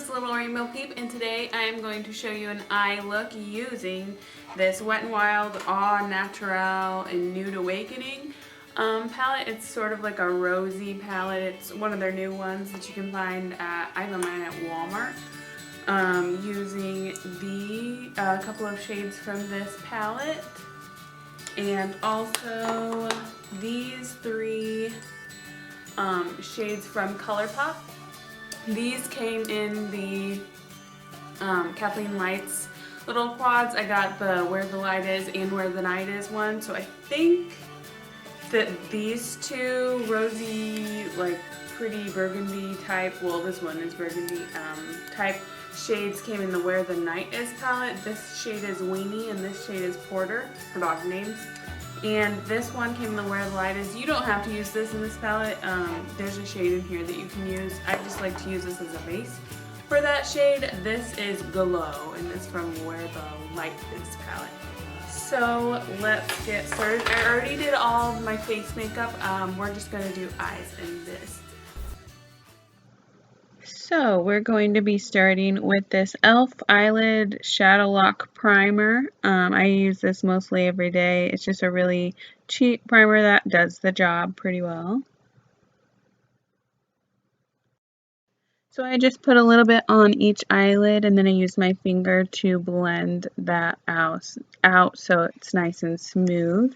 it's Little Rainbow Peep, and today I am going to show you an eye look using this Wet n Wild All Naturel and Nude Awakening palette. It's sort of like a rosy palette. It's one of their new ones that you can find at, I have mine at Walmart. Using a couple of shades from this palette, and also these three shades from Colourpop. These came in the KathleenLights little quads. I got the Where the Light Is and Where the Night Is one. So I think that these two rosy, like pretty burgundy type, well this one is burgundy type shades came in the Where the Night Is palette. This shade is Weenie and this shade is Porter, for dog names. And this one came in the Where the Light Is. You don't have to use this in this palette. There's a shade in here that you can use. I just like to use this as a base. For that shade, this is Glow, and it's from Where the Light Is palette. So let's get started. I already did all of my face makeup. We're just going to do eyes in this. So we're going to be starting with this e.l.f. Eyelid Shadow Lock Primer. I use this mostly every day. It's just a really cheap primer that does the job pretty well. So I just put a little bit on each eyelid, and then I use my finger to blend that out so it's nice and smooth.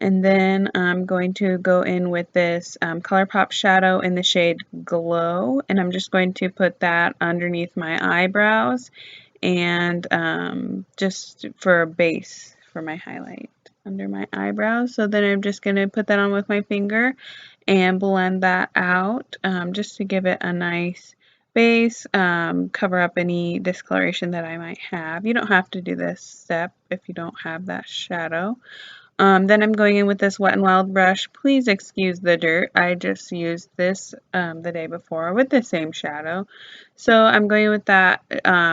And then I'm going to go in with this Colourpop shadow in the shade Glow, and I'm just going to put that underneath my eyebrows and just for a base for my highlight under my eyebrows. So then I'm just going to put that on with my finger and blend that out just to give it a nice base, cover up any discoloration that I might have. You don't have to do this step if you don't have that shadow. Then I'm going in with this Wet n Wild brush. Please excuse the dirt. I just used this the day before with the same shadow. So I'm going with that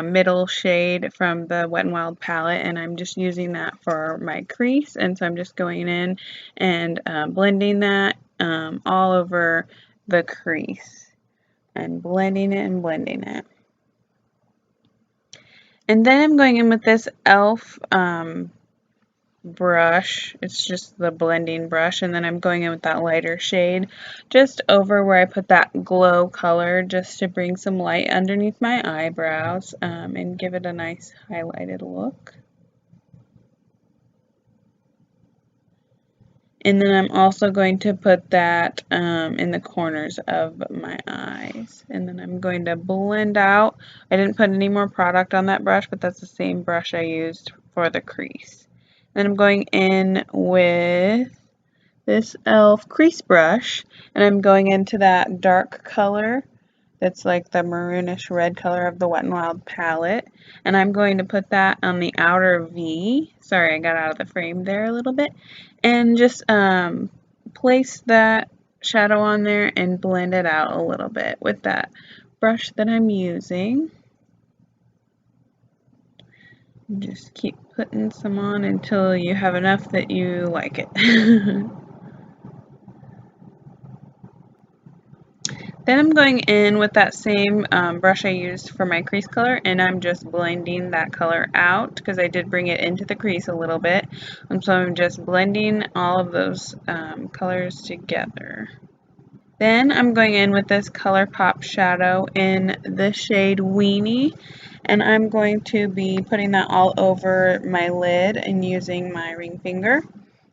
middle shade from the Wet n Wild palette, and I'm just using that for my crease. And so I'm just going in and blending that all over the crease and blending it and blending it. And then I'm going in with this e.l.f. brush. It's just the blending brush, and then I'm going in with that lighter shade just over where I put that glow color, just to bring some light underneath my eyebrows and give it a nice highlighted look. And then I'm also going to put that in the corners of my eyes. And then I'm going to blend out. I didn't put any more product on that brush, but that's the same brush I used for the crease. Then I'm going in with this e.l.f. crease brush, and I'm going into that dark color that's like the maroonish red color of the Wet n Wild palette, and I'm going to put that on the outer V. Sorry, I got out of the frame there a little bit, and just place that shadow on there and blend it out a little bit with that brush that I'm using. Just keep putting some on until you have enough that you like it. Then I'm going in with that same brush I used for my crease color, and I'm just blending that color out because I did bring it into the crease a little bit. And so I'm just blending all of those colors together. Then I'm going in with this Colourpop shadow in the shade Weenie, and I'm going to be putting that all over my lid and using my ring finger.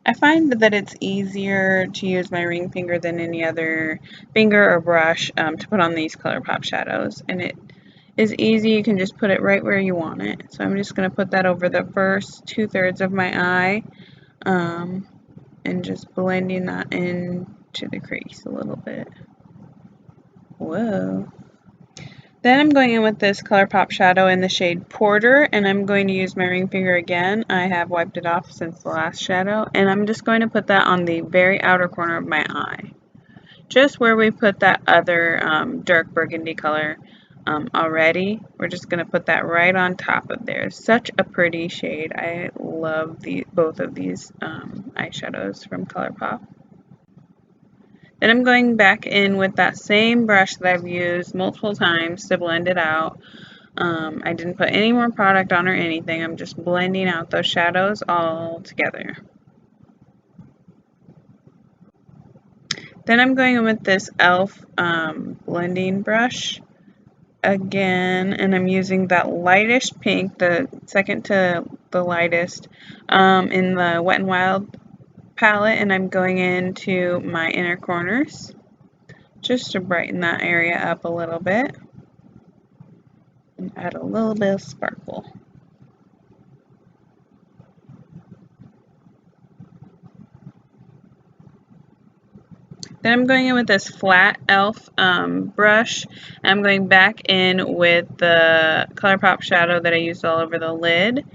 I find that it's easier to use my ring finger than any other finger or brush to put on these Colourpop shadows, and it is easy. You can just put it right where you want it. So I'm just going to put that over the first 2/3 of my eye and just blending that into the crease a little bit. Whoa. Then I'm going in with this Colourpop shadow in the shade Porter, and I'm going to use my ring finger again. I have wiped it off since the last shadow, and I'm just going to put that on the very outer corner of my eye. Just where we put that other dark burgundy color already, we're just going to put that right on top of there. Such a pretty shade. I love both of these eyeshadows from Colourpop. Then I'm going back in with that same brush that I've used multiple times to blend it out. I didn't put any more product on or anything. I'm just blending out those shadows all together. Then I'm going in with this e.l.f. Blending brush again, and I'm using that lightish pink, the second to the lightest, in the Wet n Wild palette, and I'm going into my inner corners just to brighten that area up a little bit and add a little bit of sparkle. Then I'm going in with this flat e.l.f. Brush, and I'm going back in with the Colourpop shadow that I used all over the lid.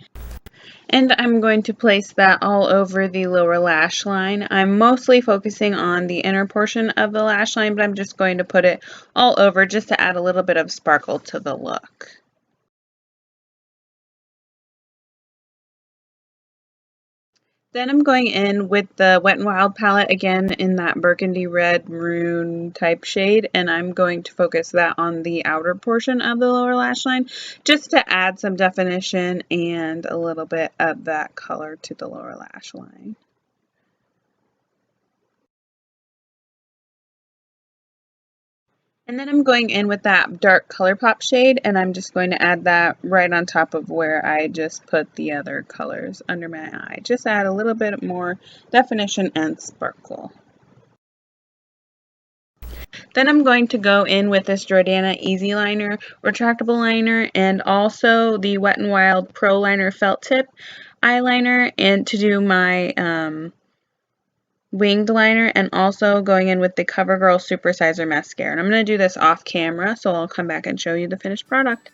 And I'm going to place that all over the lower lash line. I'm mostly focusing on the inner portion of the lash line, but I'm just going to put it all over just to add a little bit of sparkle to the look. Then I'm going in with the Wet n Wild palette again in that burgundy red maroon type shade, and I'm going to focus that on the outer portion of the lower lash line just to add some definition and a little bit of that color to the lower lash line. And then I'm going in with that dark Colourpop shade, and I'm just going to add that right on top of where I just put the other colors under my eye. Just add a little bit more definition and sparkle. Then I'm going to go in with this Jordana Easyliner retractable liner and also the Wet n Wild Proline felt tip eyeliner, and to do my winged liner, and also going in with the Covergirl Supersizer mascara. And I'm going to do this off camera, so I'll come back and show you the finished product.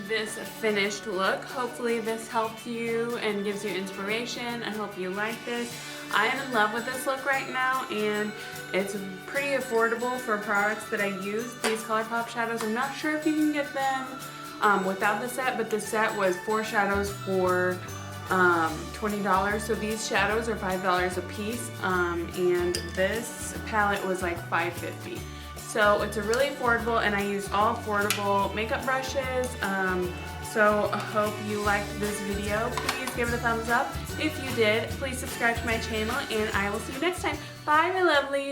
This finished look. Hopefully this helps you and gives you inspiration. I hope you like this. I am in love with this look right now, and it's pretty affordable for products that I use. These Colourpop shadows, I'm not sure if you can get them without the set, but the set was 4 shadows for $20. So these shadows are $5 a piece, and this palette was like $5.50. So it's a really affordable, and I use all affordable makeup brushes. So I hope you liked this video. Please give it a thumbs up. If you did, please subscribe to my channel, and I will see you next time. Bye, my lovelies.